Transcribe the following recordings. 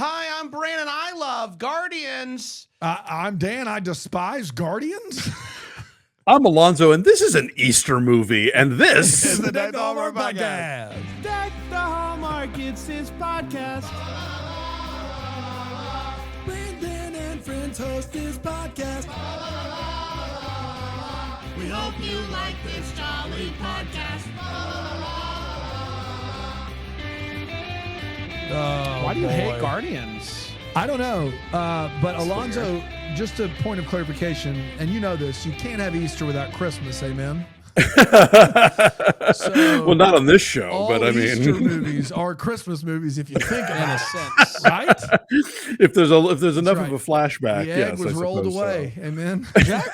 Hi, I'm Brandon. I love Guardians. I'm Dan. I despise Guardians. I'm Alonso, and this is an Easter movie, and this is the Deck the Hallmark podcast. Deck the Hallmark, it's his podcast. Brandon and friends host this podcast. We hope you like this jolly podcast. Oh, Why do you hate boy. Guardians? I don't know. But Alonso, just a point of clarification, and you know this, you can't have Easter without Christmas, amen? So well, not on this show, all but I Easter mean, movies are Christmas movies if you think In about a it, sense. right? if there's enough right. of a flashback, The egg yes, was I rolled suppose away, so. amen? Jack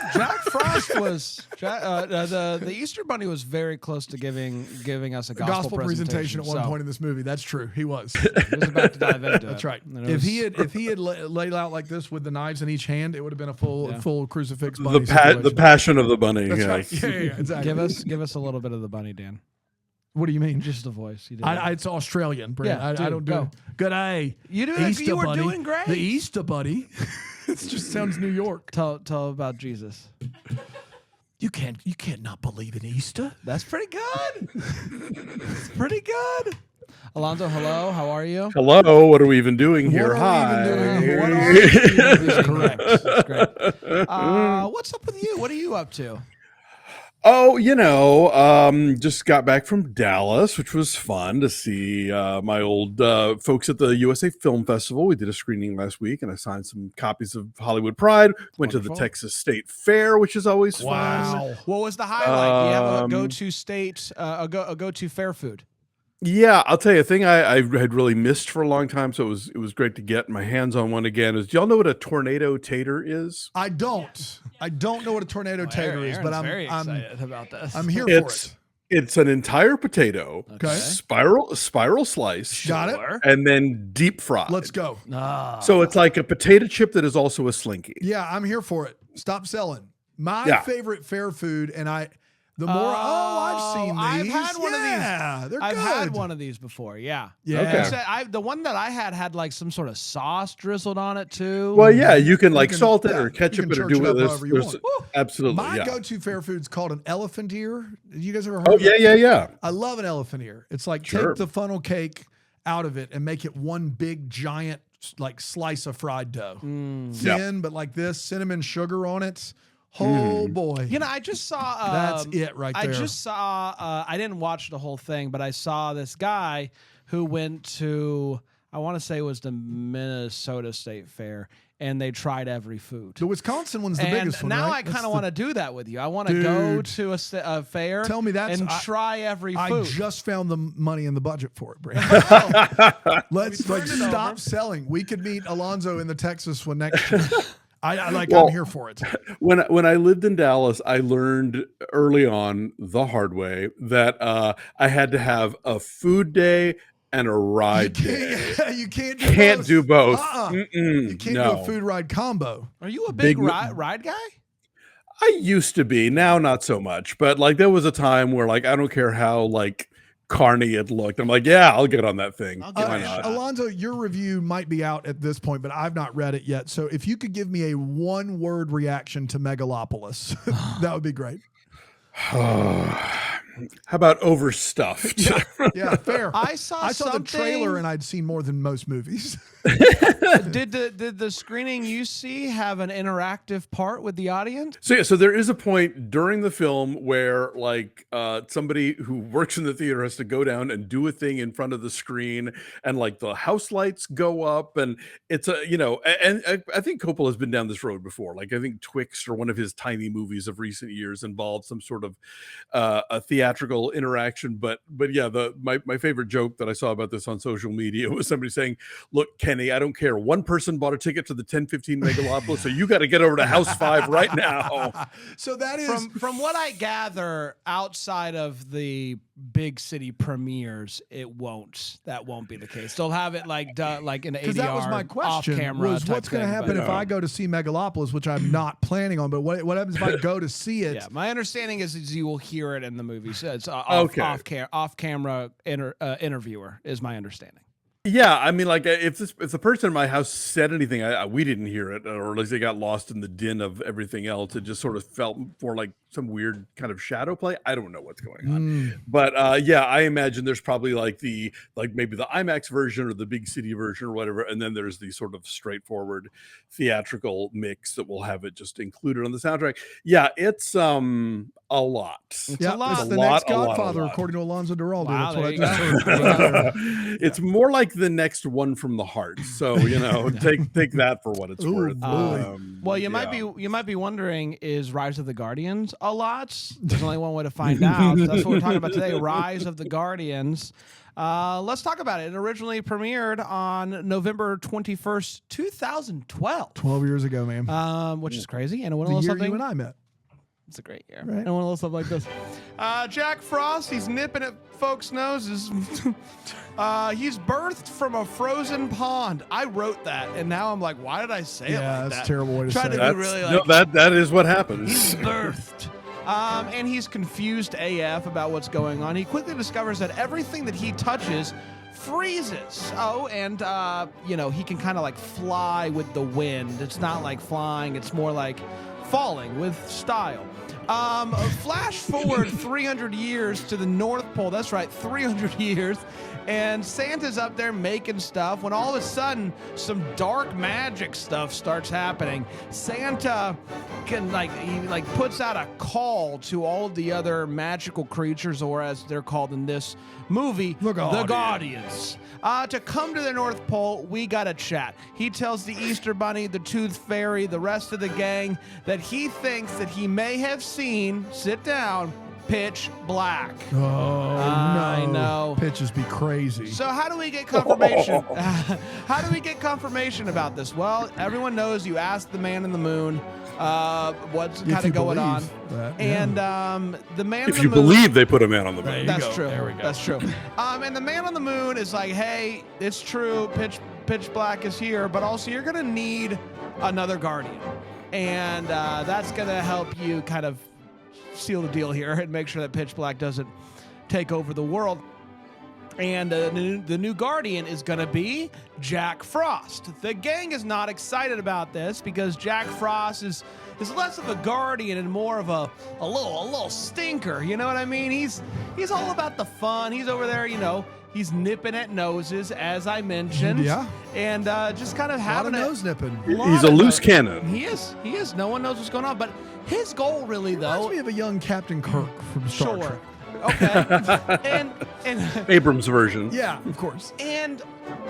Frost was the Easter Bunny was very close to giving us a gospel presentation at one so point in this movie. That's true. He was. He was about to dive into it. That's right. And If he had laid out like this with the knives in each hand, it would have been a full crucifix bunny The situation. passion of the bunny. That's yeah. right. Yeah, exactly. give us a little bit of the bunny, Dan. What do you mean? Just the voice. You did It's Australian, Brent. Yeah, I dude, don't do go. it. Good day. You do. Easter You were bunny. doing great. The Easter bunny. It just sounds New York. Tell about Jesus. You can't not believe in Easter. That's pretty good. It's pretty good. Alonso, hello. How are you? Hello, what are we even doing here? What are Hi. we even doing? What are you? That's correct. That's great. What's up with you? What are you up to? Oh, just got back from Dallas, which was fun to see my old folks at the USA Film Festival. We did a screening last week, and I signed some copies of Hollywood Pride. Went to the Wonderful. Texas State Fair, which is always fun. Wow. What was the highlight? Do you have a Um, go-to state, a go-to fair food? Yeah, I'll tell you a thing I had really missed for a long time, so it was great to get my hands on one again. Do y'all know what a tornado tater is? I don't know what a tornado tater is, but I'm very excited about this. I'm here for it. It's an entire potato, Okay. spiral slice, Got it. and then deep fried. Let's go. So it's like a potato chip that is also a slinky. Yeah, I'm here for it. Stop selling. My Yeah. favorite fair food, and I've seen these. I've had one of these. Yeah, they're I've good. had one of these before. Yeah. Yeah. Okay. Except the one that I had like some sort of sauce drizzled on it too. Well, yeah, you can like can- salt it yeah, or you ketchup can it or church do it up it. however you want. Absolutely, My yeah. go-to fair food's called an elephant ear. You guys ever heard Oh of it? yeah. I love an elephant ear. It's like Sure. take the funnel cake out of it and make it one big giant like slice of fried dough. Thin, but like this, cinnamon sugar on it. Oh boy. You know, I just saw. That's it right I there. just saw. I didn't watch the whole thing, but I saw this guy who went to. I want to say it was the Minnesota State Fair, and they tried every food. The Wisconsin one's the And biggest one. now right? I kind That's of the- want to do that with you. I want to go Dude. to a fair. Tell me that's- and I- try every I food. just found the money in the budget for it, Brandon. Let's We like turned it stop over. selling. We could meet Alonso in the Texas one next year. I'm Well, here for it. When I lived in Dallas, I learned early on the hard way that I had to have a food day and a ride day. You can't Do both. You can't do no. a food ride combo. Are you a big Big- ride guy? I used to be, now not so much. But like there was a time where like I don't care how like carny it looked. I'm like, yeah, I'll get on that thing. I'll give Why it a not? shot. Alonso, your review might be out at this point, but I've not read it yet. So if you could give me a one-word reaction to Megalopolis, that would be great. How about overstuffed? Yeah, fair. I saw the something- trailer and I'd seen more than most movies. Did the screening you see have an interactive part with the audience? So yeah, so there is a point during the film where like somebody who works in the theater has to go down and do a thing in front of the screen, and like the house lights go up, and it's I think Coppola has been down this road before. Like I think Twixt or one of his tiny movies of recent years involved some sort of a theatrical interaction. But yeah, my favorite joke that I saw about this on social media was somebody saying, "Look, Kenny, I don't care. One person bought a ticket to the 1015 Megalopolis, so you got to get over to House 5 right now." So that is From what I gather, outside of the big city premieres, that won't be the case. They'll have it like an ADR because that was my question. off camera. Was what's going to happen if I go to see Megalopolis, which I'm not planning on, but what happens if I go to see it? Yeah, my understanding is you will hear it in the movie. So it's Okay. off camera interviewer is my understanding. Yeah, I mean, like if the person in my house said anything, we didn't hear it, or at least they got lost in the din of everything else. It just sort of felt more like some weird kind of shadow play. I don't know what's going on, but yeah, I imagine there's probably maybe the IMAX version or the big city version or whatever, and then there's the sort of straightforward theatrical mix that will have it just included on the soundtrack. Yeah, it's a lot. It's a lot. It's the next Godfather, according to Alonso Duralde. Wow, That's what I there just heard. It's more like the next one from the heart. So take that for what it's worth. Well, you might be wondering, is Rise of the Guardians a lot? There's only one way to find out. That's what we're talking about today. Rise of the Guardians. Let's talk about it. It originally premiered on November 21st, 2012. 12 years ago, man. Which is crazy. And it went The a little year something. you and I met. It's a great year. Right. And one of those stuff like this. Jack Frost, he's nipping at folks' noses. He's birthed from a frozen pond. I wrote that, and now I'm like, why did I say it like that? That's a terrible way to say it. Be really No, that is what happens. He's birthed. And he's confused AF about what's going on. He quickly discovers that everything that he touches freezes. Oh, and, he can kind of like fly with the wind. It's not like flying. It's more like falling with style. Flash forward 300 years to the North Pole. That's right, 300 years. And Santa's up there making stuff when all of a sudden some dark magic stuff starts happening. Santa can he puts out a call to all of the other magical creatures, or as they're called in this movie, the Guardians. To come to the North Pole, we got to chat. He tells the Easter Bunny, the Tooth Fairy, the rest of the gang that he thinks that he may have seen, sit down, Pitch Black. Oh, I no. know. Pitches be crazy. So how do we get confirmation? How do we get confirmation about this? Well, everyone knows you asked the man in the moon what's kind of going on. That, and the man If in you the moon, believe they put a man on the moon. that's true. There we go. That's true. And the man on the moon is like, hey, it's true. Pitch Black is here, but also you're going to need another Guardian. And that's going to help you kind of seal the deal here and make sure that Pitch Black doesn't take over the world. And the new Guardian is going to be Jack Frost. The gang is not excited about this because Jack Frost is less of a Guardian and more of a little stinker. You know what I mean? He's all about the fun. He's over there, he's nipping at noses, as I mentioned. Yeah. And just kind of having a lot of nose nipping. He's a loose cannon. He is. No one knows what's going on. But his goal really, though. Reminds me of a young Captain Kirk from Star Trek. Okay. and Abrams version. Yeah, of course. And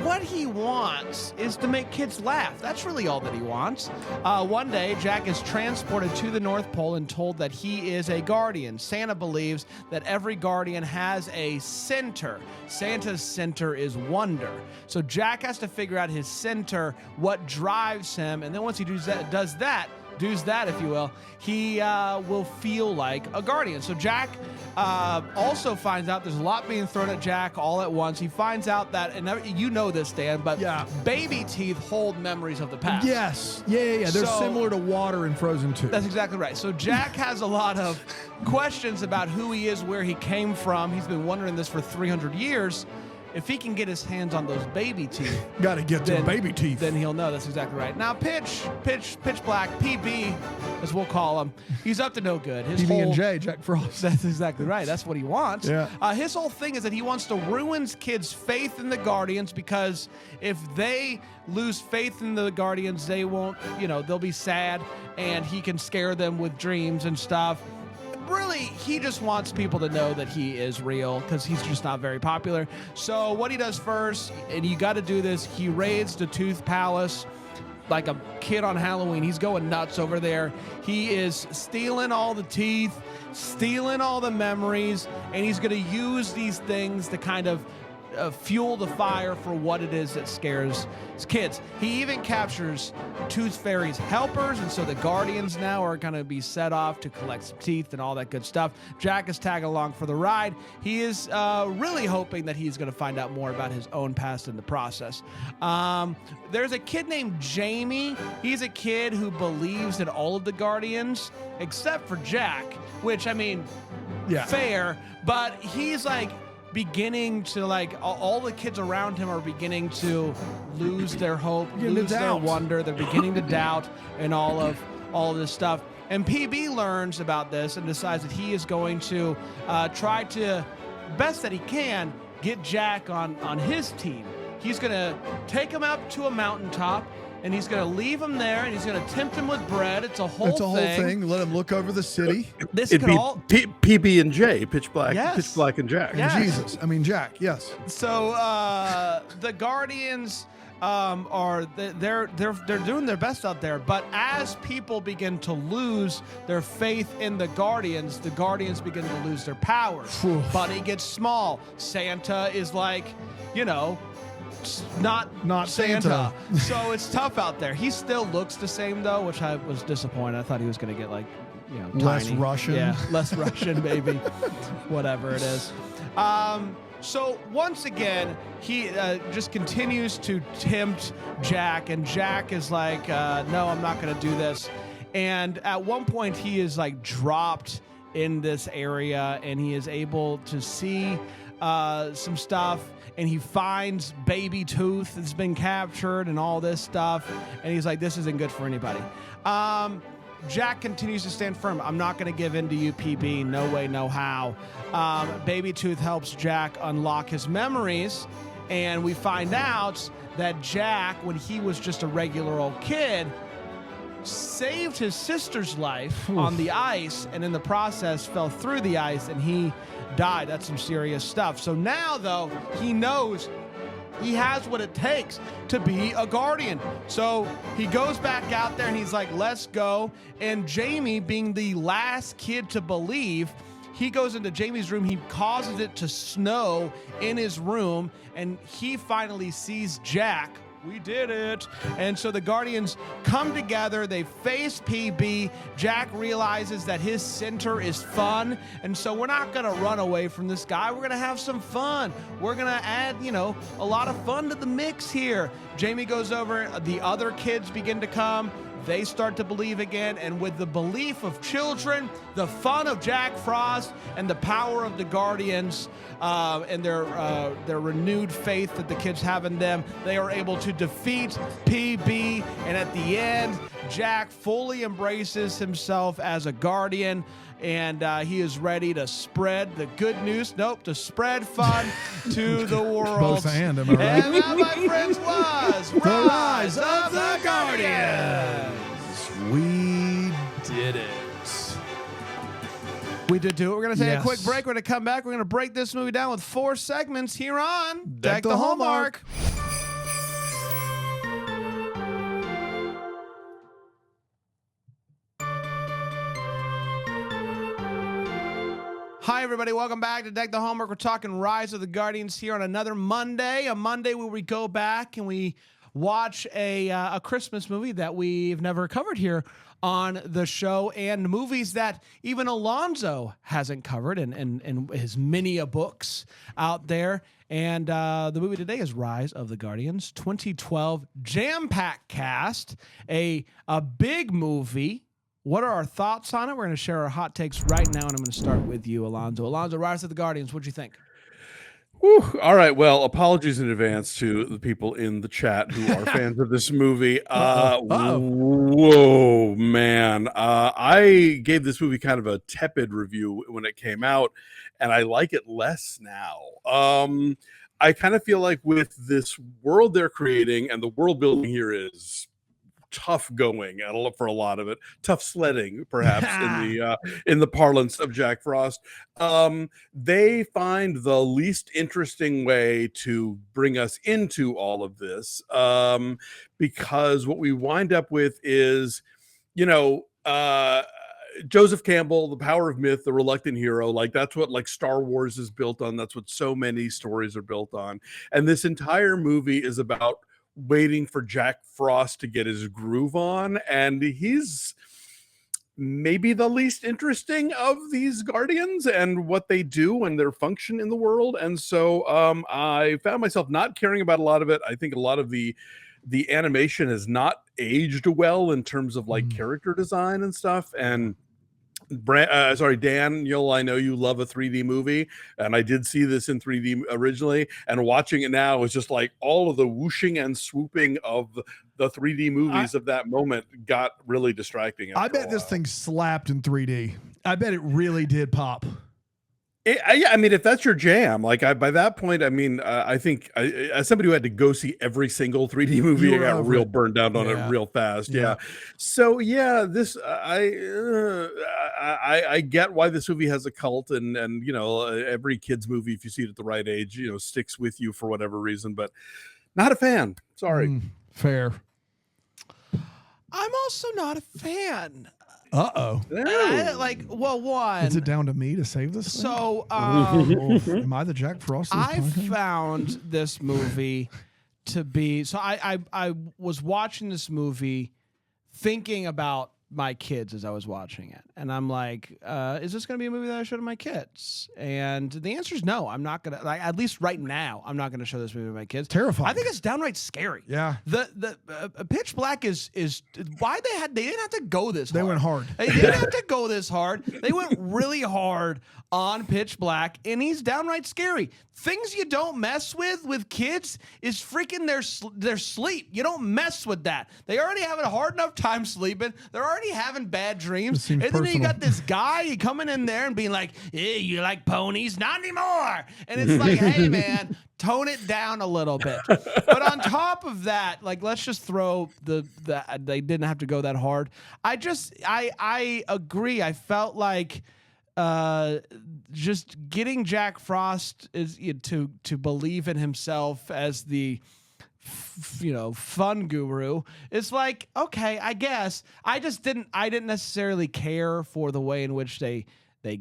what he wants is to make kids laugh. That's really all that he wants. One day, Jack is transported to the North Pole and told that he is a Guardian. Santa believes that every Guardian has a center. Santa's center is wonder. So Jack has to figure out his center, what drives him, and then once he does that, if you will, he will feel like a Guardian. So Jack also finds out there's a lot being thrown at Jack all at once. He finds out that, and you know this, Dan, but baby teeth hold memories of the past. Yes. Yeah. They're similar to water in Frozen 2. That's exactly right. So Jack has a lot of questions about who he is, where he came from. He's been wondering this for 300 years. If he can get his hands on those baby teeth, got to get them baby teeth. Then he'll know. That's exactly right. Now, Pitch Black, PB, as we'll call him, he's up to no good. PB&J, Jack Frost. That's exactly right. That's what he wants. Yeah. His whole thing is that he wants to ruin kids' faith in the Guardians, because if they lose faith in the Guardians, they won't, they'll be sad, and he can scare them with dreams and stuff. Really, he just wants people to know that he is real, because he's just not very popular. So what he does first, and you got to do this, he raids the Tooth Palace like a kid on Halloween. He's going nuts over there. He is stealing all the teeth, stealing all the memories, and he's going to use these things to kind of fuel the fire for what it is that scares kids. He even captures Tooth Fairy's helpers, and so the Guardians now are going to be set off to collect some teeth and all that good stuff. Jack is tagging along for the ride. He is really hoping that he's going to find out more about his own past in the process. There's a kid named Jamie. He's a kid who believes in all of the Guardians except for Jack, which, fair, but he's like, beginning to like all the kids around him are beginning to lose their hope, Beginning to lose their doubt. wonder. They're beginning to doubt and all of this stuff. And PB learns about this and decides that he is going to try to, best that he can, get Jack on his team. He's going to take him up to a mountaintop, and he's going to leave him there, and he's going to tempt him with bread. It's a whole It's a whole thing. Let him look over the city. This It'd could be all... PB and J, Pitch Black, Yes. Pitch Black and Jack. Yeah. And Yes. Jesus. I mean, Jack. Yes. So the Guardians they're doing their best out there, but as people begin to lose their faith in the Guardians begin to lose their power. Phew. Buddy gets small. Santa is like, not Santa. So it's tough out there. He still looks the same though, which I was disappointed. I thought he was going to get like, Less tiny. Russian. Yeah, less Russian, maybe. Whatever it is. So once again, he just continues to tempt Jack, and Jack is like, no, I'm not going to do this. And at one point, he is like dropped in this area, and he is able to see some stuff, and he finds baby Tooth that's been captured and all this stuff, and he's like, this isn't good for anybody. Jack continues to stand firm. I'm not going to give in to you, PB. No way, no how. Baby Tooth helps Jack unlock his memories, and we find out that Jack, when he was just a regular old kid, saved his sister's life on the ice, and in the process fell through the ice, and he died. That's some serious stuff. So now, though, he knows he has what it takes to be a Guardian. So he goes back out there and he's like, let's go. And Jamie, being the last kid to believe, he goes into Jamie's room. He causes it to snow in his room, and he finally sees Jack. We did it. And so the Guardians come together. They face PB. Jack realizes that his center is fun. And so we're not going to run away from this guy. We're going to have some fun. We're going to add, a lot of fun to the mix here. Jamie goes over. The other kids begin to come. They start to believe again, and with the belief of children, the fun of Jack Frost, and the power of the Guardians, and their renewed faith that the kids have in them, they are able to defeat PB. And at the end, Jack fully embraces himself as a Guardian, and he is ready to spread the good news. Nope, to spread fun to the world. Both and, am I right? And that, my friends, was The Rise of the Guardians. We did it. We did do it. We're going to take a Yes. quick break. We're going to come back. We're going to break this movie down with 4 segments here on Deck the Hallmark. Hi, everybody. Welcome back to Deck the Hallmark. We're talking Rise of the Guardians here on another Monday, a Monday where we go back and we watch a Christmas movie that we've never covered here on the show, and movies that even Alonso hasn't covered in his many books out there. And the movie today is Rise of the Guardians, 2012 jam-packed cast, a big movie. What are our thoughts on it? We're going to share our hot takes right now, and I'm going to start with you, Alonso. Alonso, Rise of the Guardians, what'd you think? Whew. All right. Well, apologies in advance to the people in the chat who are fans of this movie. Whoa, man. I gave this movie kind of a tepid review when it came out, and I like it less now. I kind of feel like with this world they're creating, and the world building here is tough going for a lot of it, tough sledding perhaps in the parlance of Jack Frost. They find the least interesting way to bring us into all of this, because what we wind up with is, Joseph Campbell, the power of myth, the reluctant hero. Like, that's what like Star Wars is built on. That's what so many stories are built on. And this entire movie is about waiting for Jack Frost to get his groove on, and he's maybe the least interesting of these Guardians and what they do and their function in the world. And so I found myself not caring about a lot of it. I think a lot of the animation has not aged well in terms of like character design and stuff, and Daniel, I know you love a 3D movie, and I did see this in 3D originally, and watching it now is just like all of the whooshing and swooping of the 3D movies of that moment got really distracting. I bet this thing slapped in 3D. I bet it really did pop. I mean, if that's your jam, like by that point, I mean, I think as somebody who had to go see every single 3D movie, I got real burned out on it real fast. Yeah. So yeah, this I get why this movie has a cult, and you know, every kid's movie, if you see it at the right age, you know, sticks with you for whatever reason. But not a fan. Sorry. Fair. I'm also not a fan. Uh-oh. One. Is it down to me to save this thing? So, am I the Jack Frost? I found this movie to be. So I was watching this movie, thinking about my kids as I was watching it, and I'm like, is this going to be a movie that I show to my kids? And the answer is no. I'm not gonna. Like, at least right now, I'm not going to show this movie to my kids. Terrifying. I think it's downright scary. Yeah. The Pitch Black is why they didn't have to go this hard. They went hard. They didn't have to go this hard. They went really hard on Pitch Black, and he's downright scary. Things you don't mess with kids is freaking their sleep. You don't mess with that. They already have a hard enough time sleeping. They're already having bad dreams. And then you got this guy coming in there and being like, hey, you like ponies? Not anymore. And it's like, hey, man, tone it down a little bit. But on top of that, like, let's just throw the they didn't have to go that hard. I agree. I felt like just getting Jack Frost is to believe in himself as the fun guru. It's like, okay, I guess I didn't necessarily care for the way in which they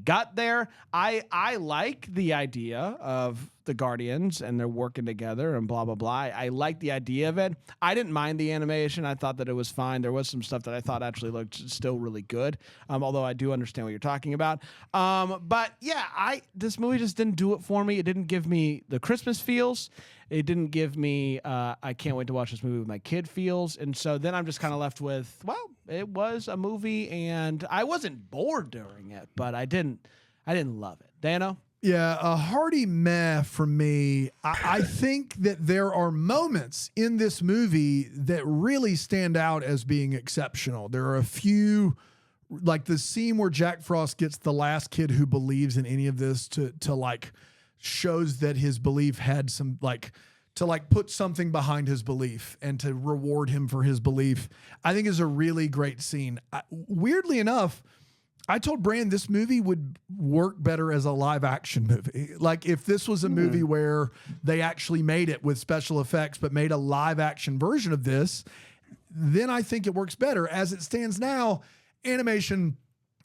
got there. I like the idea of the Guardians and they're working together and blah, blah, blah. I like the idea of it. I didn't mind the animation. I thought that it was fine. There was some stuff that I thought actually looked still really good. Although I do understand what you're talking about. But yeah, this movie just didn't do it for me. It didn't give me the Christmas feels. It didn't give me, I can't wait to watch this movie with my kid feels. And so then I'm just kind of left with, well, it was a movie and I wasn't bored during it, but I didn't love it. Dano? Yeah, a hearty meh from me. I think that there are moments in this movie that really stand out as being exceptional. There are a few, like the scene where Jack Frost gets the last kid who believes in any of this to like shows that his belief had some to put something behind his belief and to reward him for his belief. I think is a really great scene. Weirdly enough, I told Brand this movie would work better as a live action movie. Like if this was a movie where they actually made it with special effects, but made a live action version of this, then I think it works better. As it stands now, animation,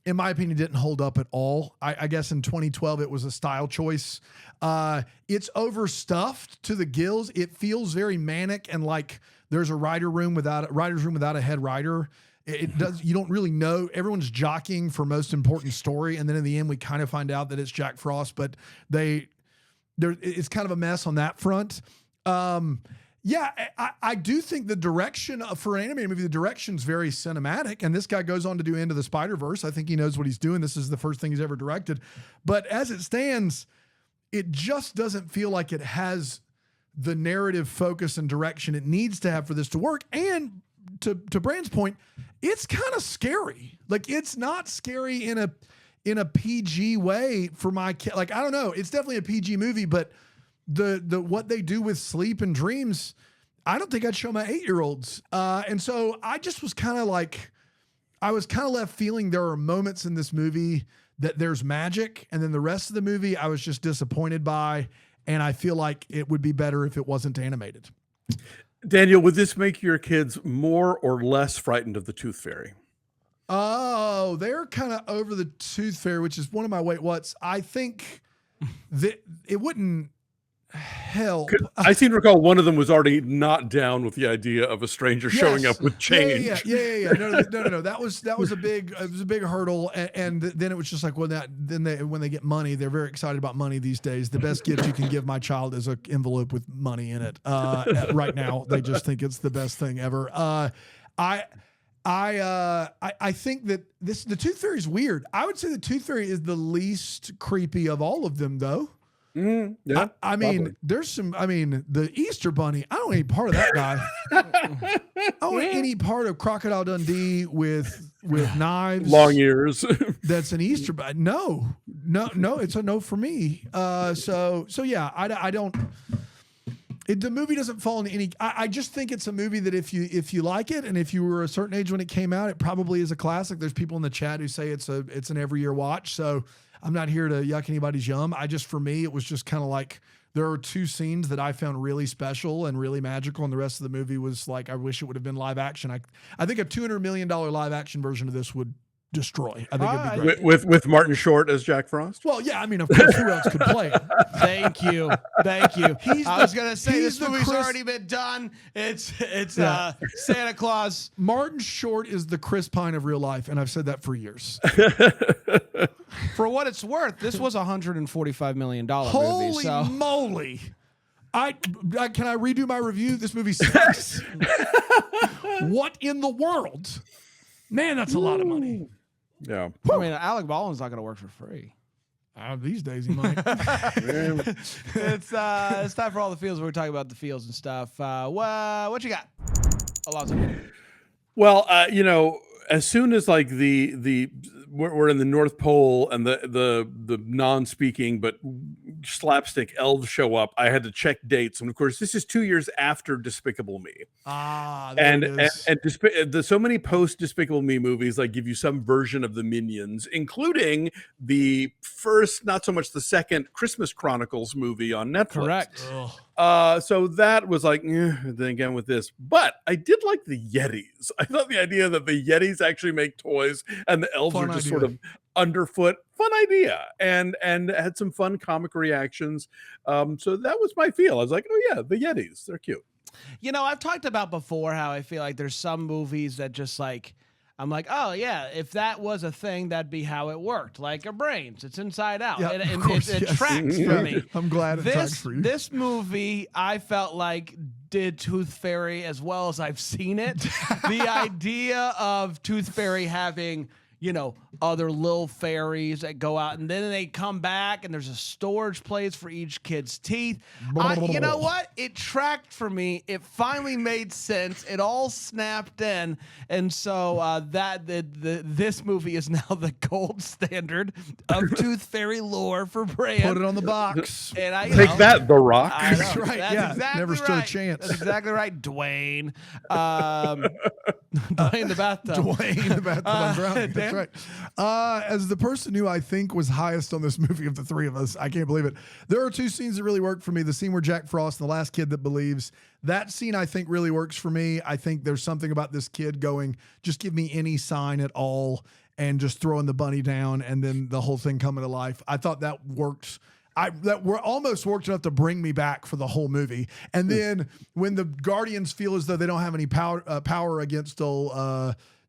in my opinion, didn't hold up at all. I guess in 2012, it was a style choice. It's overstuffed to the gills. It feels very manic and like there's a writer's room without a head writer. It does. You don't really know. Everyone's jockeying for most important story, and then in the end, we kind of find out that it's Jack Frost. But it's kind of a mess on that front. Yeah, I do think the direction for an animated movie, the direction's very cinematic. And this guy goes on to do Into the Spider-Verse. I think he knows what he's doing. This is the first thing he's ever directed. But as it stands, it just doesn't feel like it has the narrative focus and direction it needs to have for this to work. And to Brand's point, it's kind of scary. Like it's not scary in a PG way for my kid. Like, I don't know. It's definitely a PG movie, but the what they do with sleep and dreams, I don't think I'd show my 8-year-olds. And so I just was kind of like, I was kind of left feeling there are moments in this movie that there's magic. And then the rest of the movie, I was just disappointed by. And I feel like it would be better if it wasn't animated. Daniel, would this make your kids more or less frightened of the Tooth Fairy? Oh, they're kind of over the Tooth Fairy, which is one of my wait what's. I think that it wouldn't help. I seem to recall one of them was already not down with the idea of a stranger showing up with change. Yeah. No. That was a big hurdle, and then it was just like, well, when they get money, they're very excited about money these days. The best gift you can give my child is an envelope with money in it. Right now, they just think it's the best thing ever. I think that the Tooth Fairy is weird. I would say the Tooth Fairy is the least creepy of all of them, though. Yeah, I mean, probably. there's some. I mean, the Easter Bunny. I don't want any part of that guy. I don't want any part of Crocodile Dundee with knives, Long ears. That's an Easter Bunny. No, it's a no for me. So yeah, I don't. The movie doesn't fall into any. I just think it's a movie that if you like it, and if you were a certain age when it came out, it probably is a classic. There's people in the chat who say it's an every year watch. So I'm not here to yuck anybody's yum. For me, it was just kind of like there are two scenes that I found really special and really magical, and the rest of the movie was like I wish it would have been live action. I think a $200 million live action version of this would destroy. I think it'd be great. with Martin Short as Jack Frost. Well, yeah, I mean, of course, who else could play it? Thank you. I was gonna say this movie's already been done. It's Santa Claus. Martin Short is the Chris Pine of real life, and I've said that for years. For what it's worth, this was a $145 million movie. Holy So. moly! I can I redo my review? This movie sucks. What in the world? Man, that's a lot of money. Yeah. I mean, Alec Baldwin's not going to work for free. These days he might. It's time for all the feels. We're talking about the feels and stuff. What you got, Alonso? Well, as soon as like we're in the North Pole and the non-speaking but slapstick elves show up, I had to check dates, and of course this is 2 years after Despicable Me. So many post Despicable Me movies like give you some version of the Minions, including the first, not so much the second, Christmas Chronicles movie on Netflix. Correct. So that was like, then again with this, but I did like the Yetis. I thought the idea that the Yetis actually make toys and the elves are just sort of underfoot, fun idea, and had some fun comic reactions. So that was my feel. I was like, oh yeah, the Yetis, they're cute. I've talked about before how I feel like there's some movies that just like, I'm like, oh yeah, if that was a thing, that'd be how it worked. Like a Brains, it's Inside Out. Yeah, It of course, it yes. tracks for me. I'm glad it tracks for you. This movie, I felt like did Tooth Fairy as well as I've seen it. The idea of Tooth Fairy having, other little fairies that go out and then they come back and there's a storage place for each kid's teeth. You know what? It tracked for me. It finally made sense. It all snapped in. And so this movie is now the gold standard of Tooth Fairy lore for Brand. Put it on the box. And Take that, The Rock. That's right. That's exactly never stood right. a chance. That's exactly right, Dwayne. Dwayne the bathtub. Dwayne the bathtub. I'm drowning. That's Dan? right. As the person who I think was highest on this movie of the three of us, I can't believe it. There are two scenes that really work for me. The scene where Jack Frost and the last kid that believes, that scene I think really works for me. I think there's something about this kid going, just give me any sign at all, and just throwing the bunny down and then the whole thing coming to life. I thought that worked. Almost worked enough to bring me back for the whole movie. And then when the Guardians feel as though they don't have any power against old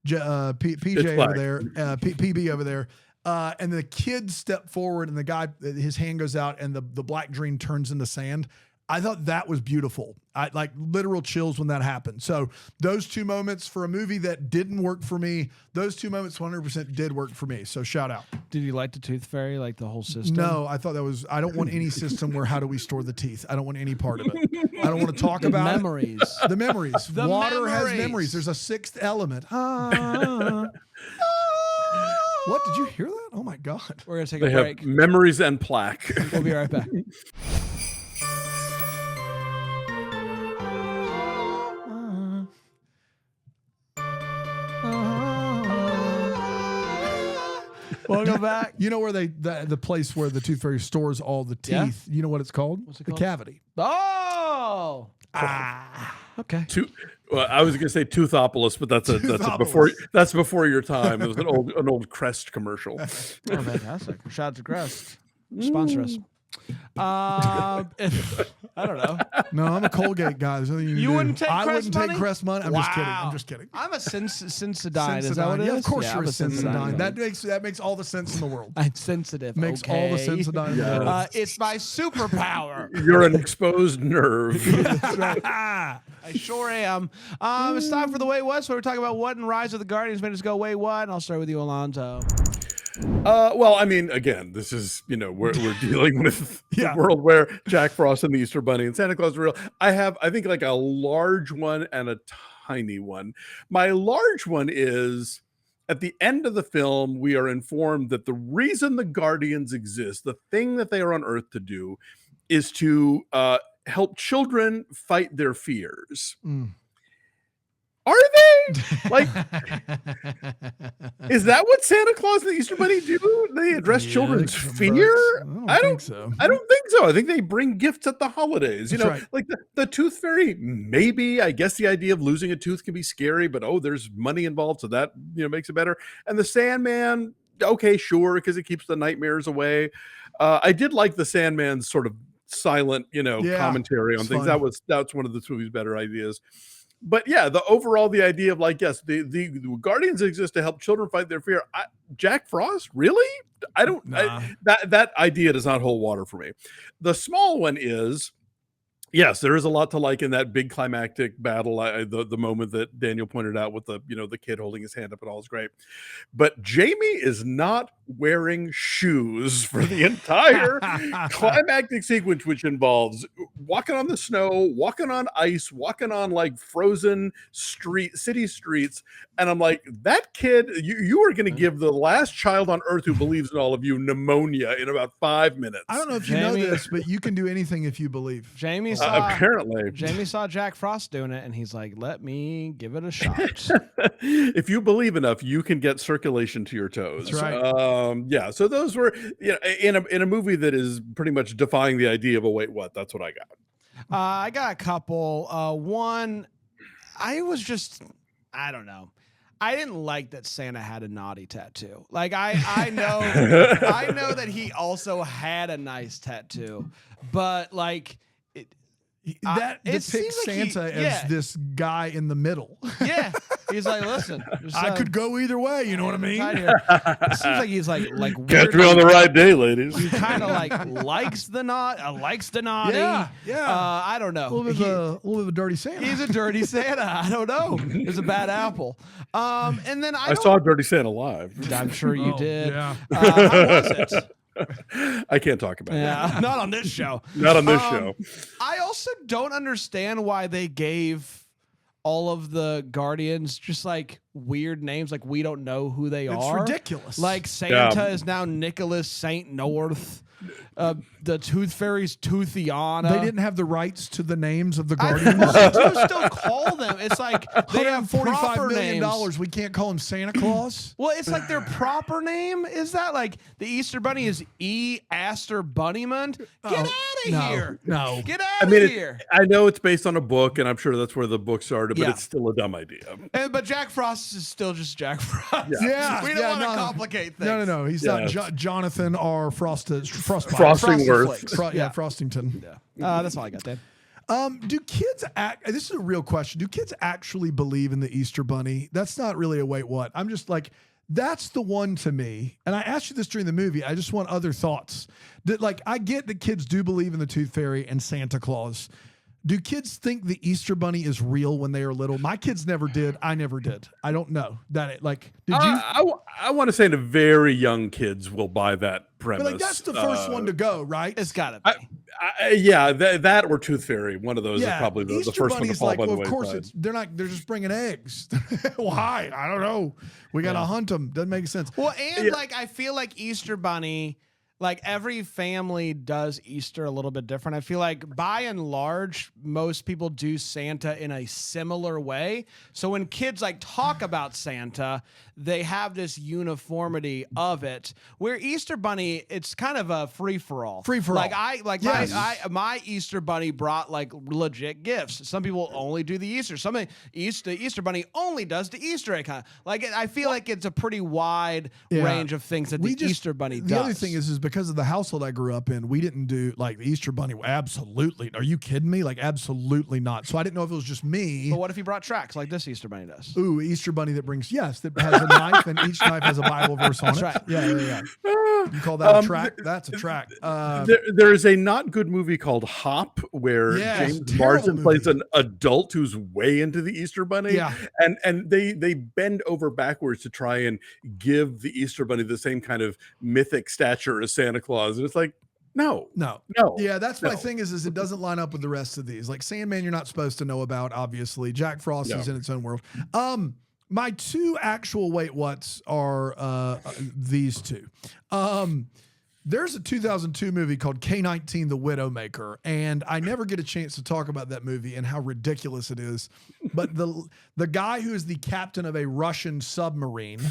PJ over there, PB over there, and the kids step forward and the guy, his hand goes out and the black dream turns into sand. I thought that was beautiful. I like literal chills when that happened. So those two moments for a movie that didn't work for me, those two moments 100% did work for me. So shout out. Did you like the Tooth Fairy, like the whole system? No, I thought that was, I don't want any system where how do we store the teeth? I don't want any part of it. I don't want to talk about memories. The memories. The Water has memories. memories. There's a sixth element. What? Did you hear that? Oh my God. We're going to take They a break. have memories and plaque. We'll be right back. Welcome back. You know where the place where the Tooth Fairy stores all the teeth? Yeah. You know what it's called? What's it The called? cavity. Oh! Okay. Well, I was going to say Toothopolis, but that's before your time. It was an old Crest commercial. Oh, fantastic. Shout out to Crest. Sponsor us. I don't know. No, I'm a Colgate guy. There's nothing you can You do. wouldn't take I Crest wouldn't money? take Crest money. I'm just kidding. I'm Wow. just kidding. I'm a Sensodyne. Is that what it is? Yeah, of course Yeah, you're I'm a Sensodyne. Sensodyne. That makes all the sense in the world. I'm sensitive. Makes okay. all the Sensodyne in the world. It's my superpower. You're an exposed nerve. That's right. I sure am. It's time for the Way What. So we're talking about what in Rise of the Guardians made us go Way What. And I'll start with you, Alonso. Well, I mean, again, this is, we're dealing with Yeah. the world where Jack Frost and the Easter Bunny and Santa Claus are real. I think like a large one and a tiny one. My large one is at the end of the film, we are informed that the reason the Guardians exist, the thing that they are on Earth to do, is to help children fight their fears. Mm. Are they? Like, is that what Santa Claus and the Easter Bunny do? They address children's fear? I don't think so. I don't think so. I think they bring gifts at the holidays. That's right. Like the Tooth Fairy, maybe. I guess the idea of losing a tooth can be scary, but there's money involved, so that makes it better. And the Sandman, okay, sure, because it keeps the nightmares away. I did like the Sandman's sort of silent, commentary on things. Fun. That's one of the movie's better ideas. But yeah, the idea of like, yes, the Guardians exist to help children fight their fear. Jack Frost, really? I don't. Nah. That idea does not hold water for me. The small one is, yes, there is a lot to like in that big climactic battle. The moment that Daniel pointed out with the the kid holding his hand up and all is great. But Jamie is not wearing shoes for the entire climactic sequence, which involves walking on the snow, walking on ice, walking on like frozen city streets. And I'm like, that kid, you are going to give the last child on earth who believes in all of you pneumonia in about 5 minutes. I don't know if you know this, but you can do anything if you believe. Jamie saw Jack Frost doing it, and he's like, "Let me give it a shot." If you believe enough, you can get circulation to your toes. That's right. Yeah. So those were, in a movie that is pretty much defying the idea of a wait what. That's what I got. I got a couple. One, I don't know. I didn't like that Santa had a naughty tattoo. Like I know I know that he also had a nice tattoo, but like That it depicts seems like Santa as this guy in the middle. Yeah, he's like, listen, I could go either way. You know what I mean? It seems like he's like Catch me on the right day, ladies. He kind of like likes the naughty. Yeah. I don't know. A little bit of a dirty Santa. He's a dirty Santa. I don't know. He's a bad apple. And then I saw Dirty Santa live. I'm sure you did. Yeah. How was it? I can't talk about that. Not on this show. Not on this show. I also don't understand why they gave all of the Guardians just like weird names, like we don't know who they are. It's ridiculous. Like Santa is now Nicholas Saint North. The Tooth Fairy's Toothiana. They didn't have the rights to the names of the Guardians. They do still call them. It's like they have $45 proper million. names. We can't call him Santa Claus. Well, it's like their proper name. Is that like the Easter Bunny is E. Aster Bunnyman? Get out of here. No. Get out of here. I know it's based on a book, and I'm sure that's where the book started, but Yeah. it's still a dumb idea. But Jack Frost is still just Jack Frost. Yeah. We don't want to complicate things. No. He's not Jonathan R. Frostingworth. Frostington. Yeah. That's all I got, Dan. Do kids act? This is a real question. Do kids actually believe in the Easter Bunny? That's not really a wait what. I'm just like, that's the one to me. And I asked you this during the movie. I just want other thoughts. That like I get that kids do believe in the Tooth Fairy and Santa Claus. Do kids think the Easter Bunny is real when they are little? My kids never did. I never did. I don't know that. Did you? I want to say the very young kids will buy that premise. But like that's the first one to go, right? It's got to be. Yeah, that or Tooth Fairy. One of those is probably the Easter first one to Bunny's fall like, by the well, of wayside. course they're just bringing eggs. Why? I don't know. We got to hunt them. Doesn't make sense. Well, and like I feel like Easter Bunny, like every family does Easter a little bit different. I feel like by and large, most people do Santa in a similar way. So when kids like talk about Santa, they have this uniformity of it. Where Easter Bunny, it's kind of a free for all. Free for all. My Easter Bunny brought like legit gifts. Some people only do the Easter. The Easter Bunny only does the Easter egg kind of. Like I feel like it's a pretty wide range of things that the Easter Bunny does. The other thing is because of the household I grew up in, we didn't do like the Easter Bunny. Absolutely. Are you kidding me? Like, absolutely not. So I didn't know if it was just me. But what if you brought tracks like this Easter Bunny does? Ooh, Easter Bunny that has a knife, and each knife has a Bible verse on it. That's right. Yeah. You call that a track? That's a track. There is a not good movie called Hop where James Marsden plays an adult who's way into the Easter Bunny. Yeah. And they bend over backwards to try and give the Easter Bunny the same kind of mythic stature as Santa Claus. And it's like, no. Yeah, that's my thing is it doesn't line up with the rest of these. Like Sandman, you're not supposed to know about, obviously. Jack Frost is in its own world. My two actual wait whats are these two. There's a 2002 movie called K-19 The Widowmaker, and I never get a chance to talk about that movie and how ridiculous it is. But the guy who is the captain of a Russian submarine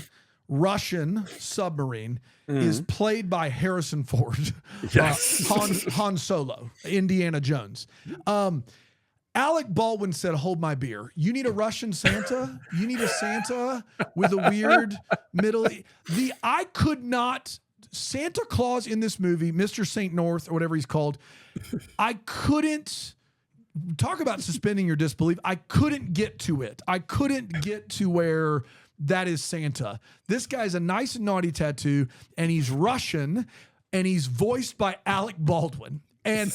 is played by Harrison Ford. Yes. Han Solo, Indiana Jones. Alec Baldwin said, "Hold my beer. You need a Russian Santa? You need a Santa with a weird I could not Santa Claus in this movie, Mr. St. North or whatever he's called. I couldn't talk about suspending your disbelief. I couldn't get to it. I couldn't get to where that is Santa. This guy's a nice and naughty tattoo, and he's Russian, and he's voiced by Alec Baldwin. And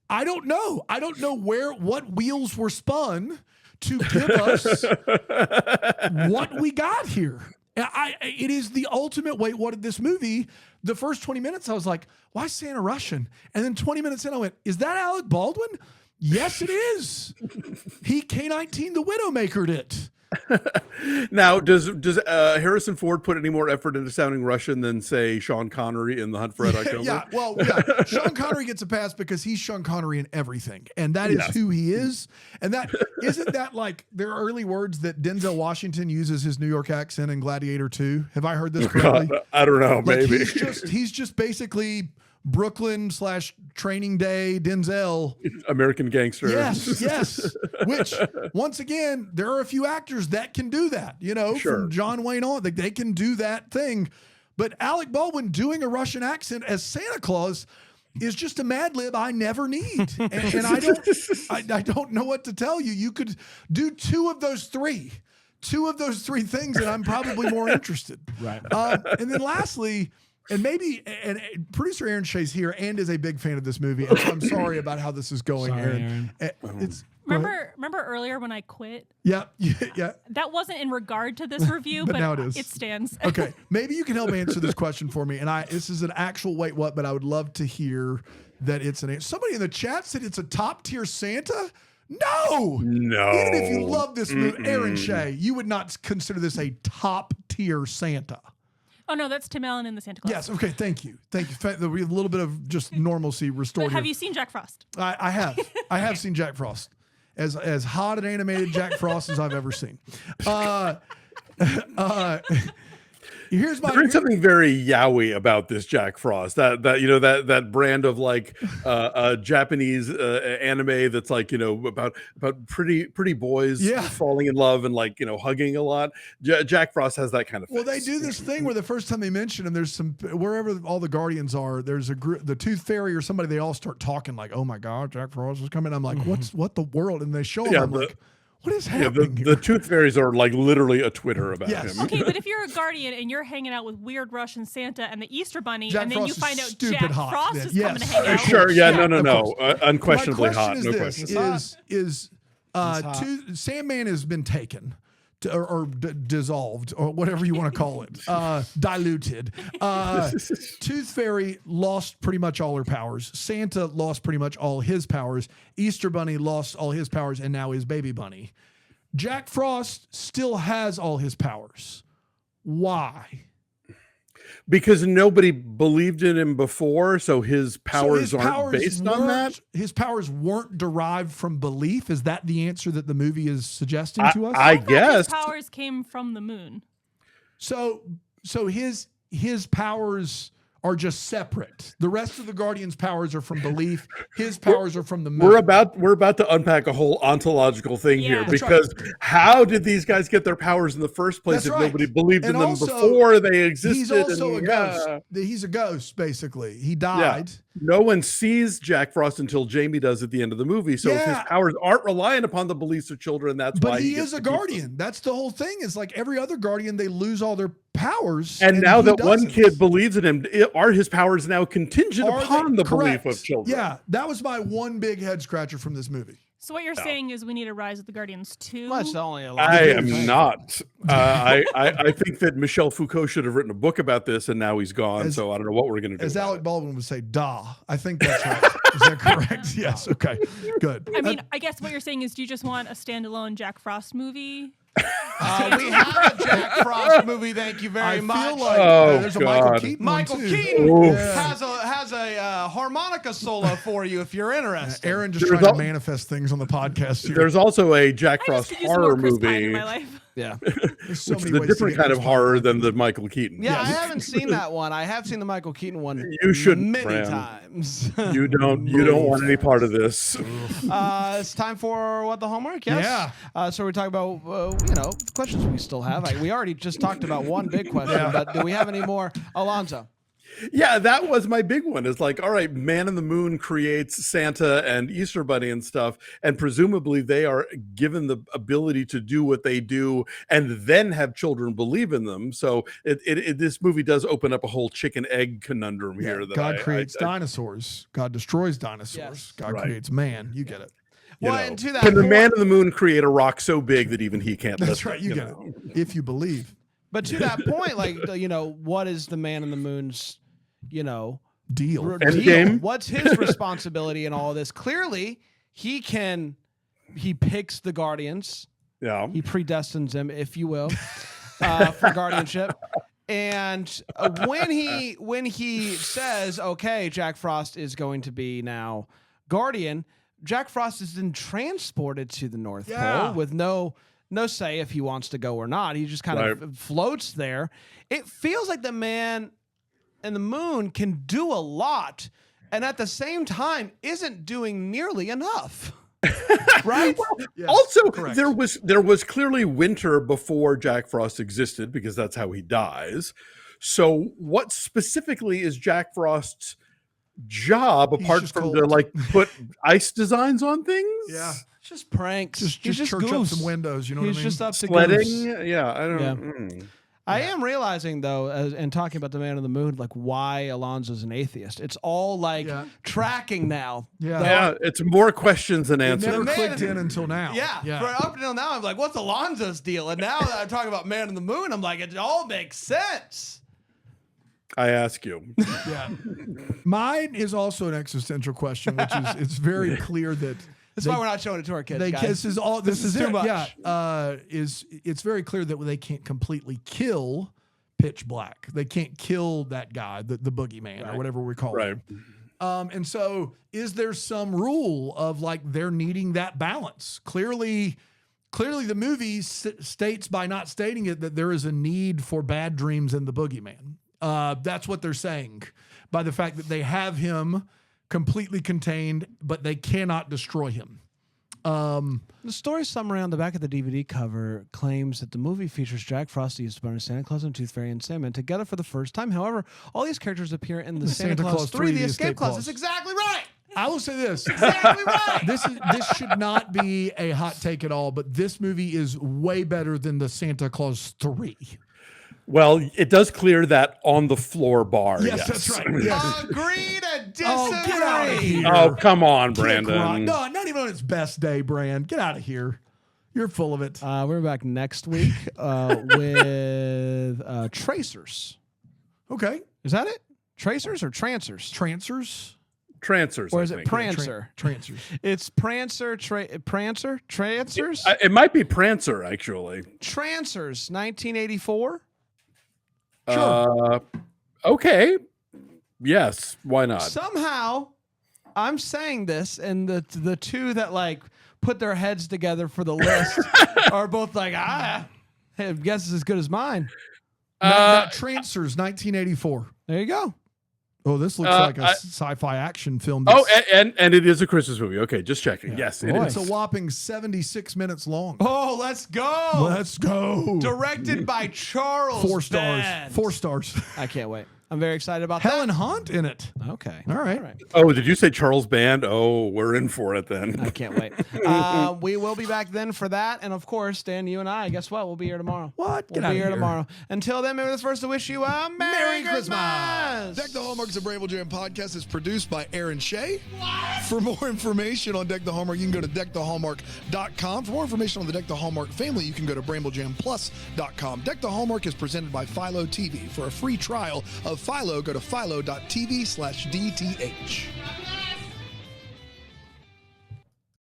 I don't know. I don't know what wheels were spun to give us what we got here. It is the ultimate wait, what did this movie? The first 20 minutes, I was like, why is Santa Russian? And then 20 minutes in, I went, is that Alec Baldwin? Yes, it is. He K-19 The Widowmakered it. Now, does Harrison Ford put any more effort into sounding Russian than, say, Sean Connery in The Hunt for Red October? Sean Connery gets a pass because he's Sean Connery in everything, and that is who he is. And that isn't that like their early words that Denzel Washington uses his New York accent in Gladiator 2? Have I heard this correctly? God, I don't know. Like maybe he's just basically Brooklyn / Training Day Denzel. American Gangster. Yes. Which, once again, there are a few actors that can do that, from John Wayne on. They can do that thing. But Alec Baldwin doing a Russian accent as Santa Claus is just a Mad Lib I never need. And I don't know what to tell you. You could do two of those three things, and I'm probably more interested. Right. And then lastly, and producer Aaron Shea's here and is a big fan of this movie. And so I'm sorry about how this is going, Aaron. Remember earlier when I quit? Yeah. That wasn't in regard to this review, but now it is. It stands. Okay. Maybe you can help answer this question for me. And this is an actual wait what, but I would love to hear that it's an answer. Somebody in the chat said it's a top tier Santa. No. Even if you love this movie, Aaron Shea, you would not consider this a top tier Santa. Oh, no, that's Tim Allen in the Santa Claus. Yes, okay, thank you. We have a little bit of just normalcy restored. But have you seen Jack Frost? I have. I have seen Jack Frost. As hot and animated Jack Frost as I've ever seen. There's something very yaoi about this Jack Frost. That brand of like Japanese anime that's like about pretty boys falling in love and like hugging a lot. Jack Frost has that kind of. Well, they do this thing where the first time they mention him, there's some wherever all the Guardians are. There's a group, the Tooth Fairy or somebody. They all start talking like, "Oh my God, Jack Frost is coming." I'm like, "What the world?" And they show him. I'm like, what is happening here? The Tooth Fairies are like literally a Twitter about him. Okay, but if you're a Guardian and you're hanging out with weird Russian Santa and the Easter Bunny, Jack and then Frost you find out stupid Jack hot Frost then. is coming to hang out. Sure, no. Unquestionably hot. No question. Sandman has been taken. Or dissolved, or whatever you want to call it, diluted. Tooth Fairy lost pretty much all her powers. Santa lost pretty much all his powers. Easter Bunny lost all his powers and now is Baby Bunny. Jack Frost still has all his powers. Why? Because nobody believed in him before, so his powers aren't based on that? His powers weren't derived from belief? Is that the answer that the movie is suggesting to us? I guess. His powers came from the moon. So his powers are just separate. The rest of the Guardian's powers are from belief. His powers are from the moon. We're about to unpack a whole ontological thing Yeah. here, That's because how did these guys get their powers in the first place That's if right. nobody believed And in them also, before they existed? He's also and, a ghost. He's a ghost, basically. He died. No one sees Jack Frost until Jamie does at the end of the movie. So if his powers aren't reliant upon the beliefs of children, that's why he gets is a to keep them. Guardian. That's the whole thing. Is like every other Guardian, they lose all their powers. And now he that one doesn't. kid believes in him, are his powers now contingent Are upon they- the belief correct. of children? Yeah, that was my one big head scratcher from this movie. So what you're saying is we need a Rise of the Guardians 2? Well, that's the only I am thing. not. I think that Michel Foucault should have written a book about this, and now he's gone. So I don't know what we're going to do. As about Alec it. Baldwin would say, "Da." I think that's right. Is that correct? Yes. Okay. Good. I mean, I guess what you're saying is, do you just want a standalone Jack Frost movie? We have a Jack Frost movie. Thank you very I much. feel like Oh, there's a Michael God. Keaton. Michael one too. Keaton Oof. has a harmonica solo for you if you're interested. Aaron just There's trying al- to manifest things on the podcast here. There's also a Jack I Frost just could use some horror more Chris Pine in movie, my life. Yeah, There's so which is many a ways to different get kind of Chris horror Pine. than the Michael Keaton. yeah. I haven't seen that one. I have seen the Michael Keaton one. You shouldn't, many Fran. times. You don't want any part of this. It's time for what the homework. Yes. Yeah. So we're talking about the questions we still have. We already just talked about one big question, but do we have any more, Alonso? Yeah, that was my big one. It's like, all right, Man in the Moon creates Santa and Easter Bunny and stuff, and presumably they are given the ability to do what they do and then have children believe in them. So this movie does open up a whole chicken egg conundrum Yeah, here. That God I creates dinosaurs. God destroys dinosaurs. Yes. God Right. creates man. You get it. you Well, know. and to that Can the point- Man in the Moon create a rock so big that even he can't That's lift right. it? You get know? it. If you believe. But to that point, like what is the Man in the Moon's Deal. deal? Endgame? What's his responsibility in all of this? Clearly, he picks the Guardians. Yeah. He predestines them, if you will, for guardianship. And when he says, "Okay, Jack Frost is going to be now Guardian," Jack Frost is then transported to the North Pole with no say if he wants to go or not. He just kind of floats there. It feels like the Man in the Moon can do a lot, and at the same time isn't doing nearly enough. Right? Yes, Also, correct. there was clearly winter before Jack Frost existed, because that's how he dies. So what specifically is Jack Frost's job apart just from cold. to like put ice designs on things? Yeah. Just pranks. Just He's just church up goose. some windows. You know He's what I mean? just up to Sledding? goose. Yeah, I don't Yeah. know. I am realizing though, and talking about the Man in the Moon, like why Alonso's an atheist. It's all like tracking now. Yeah. Yeah, it's more questions than It answers. never Man clicked in- in until now. Yeah, for up until now, I'm like, what's Alonso's deal? And now that I'm talking about Man in the Moon, I'm like, it all makes sense. I ask you. Yeah. Mine is also an existential question, which is it's very clear that That's why we're not showing it to our kids, guys. this is all this is too it. much. Yeah. It's very clear that they can't completely kill Pitch Black. They can't kill that guy, the boogeyman or whatever we call Right. him. And so is there some rule of like they're needing that balance? Clearly the movie states by not stating it that there is a need for bad dreams in the boogeyman. That's what they're saying by the fact that they have him completely contained, but they cannot destroy him. The story summary on the back of the DVD cover claims that the movie features Jack Frost, the Easter Bunny, Santa Claus, and Tooth Fairy and Sandman together for the first time. However, all these characters appear in the Santa Claus 3, The Escape Clause. That's exactly right. I will say this. Exactly right. This should not be a hot take at all, but this movie is way better than the Santa Claus 3. Well, it does clear that on the floor bar. Yes, that's right. Yes. Agree to disagree. Oh, get out of here. Oh, come on, Kick rock. Brandon. No, not even on its best day, Brand. Get out of here. You're full of it. We're back next week with Tracers. Okay. Is that it? Tracers or Trancers? Trancers. Trancers. Or I is it think. Prancer? Trancers. It's Prancer, Prancer, Trancers? It might be Prancer, actually. Trancers, 1984. Okay. Yes. Why not? Somehow, I'm saying this, and the two that like put their heads together for the list are both like, hey, guess is as good as mine. Trancers, 1984. There you go. Oh, this looks like a sci-fi action film. Oh, and it is a Christmas movie. Okay, just checking. Yeah. Yes, it Boy. is. It's a whopping 76 minutes long. Oh, let's go. Let's go. Directed by Charles 4 stars. Band. 4 stars. I can't wait. I'm very excited about Helen Hunt in it. that. Okay. All right. Oh, did you say Charles Band? Oh, we're in for it then. I can't wait. We will be back then for that. And of course, Dan, you and I, guess what? We'll be here tomorrow. What? We'll Get out be of here here. tomorrow. Until then, maybe this first to wish you a Merry Christmas. Deck the Hallmarks of Bramble Jam podcast is produced by Aaron Shea. For more information on Deck the Hallmark, you can go to deckthehallmark.com. For more information on the Deck the Hallmark family, you can go to bramblejamplus.com. Deck the Hallmark is presented by Philo TV. For a free trial of Philo, go to philo.tv/DTH.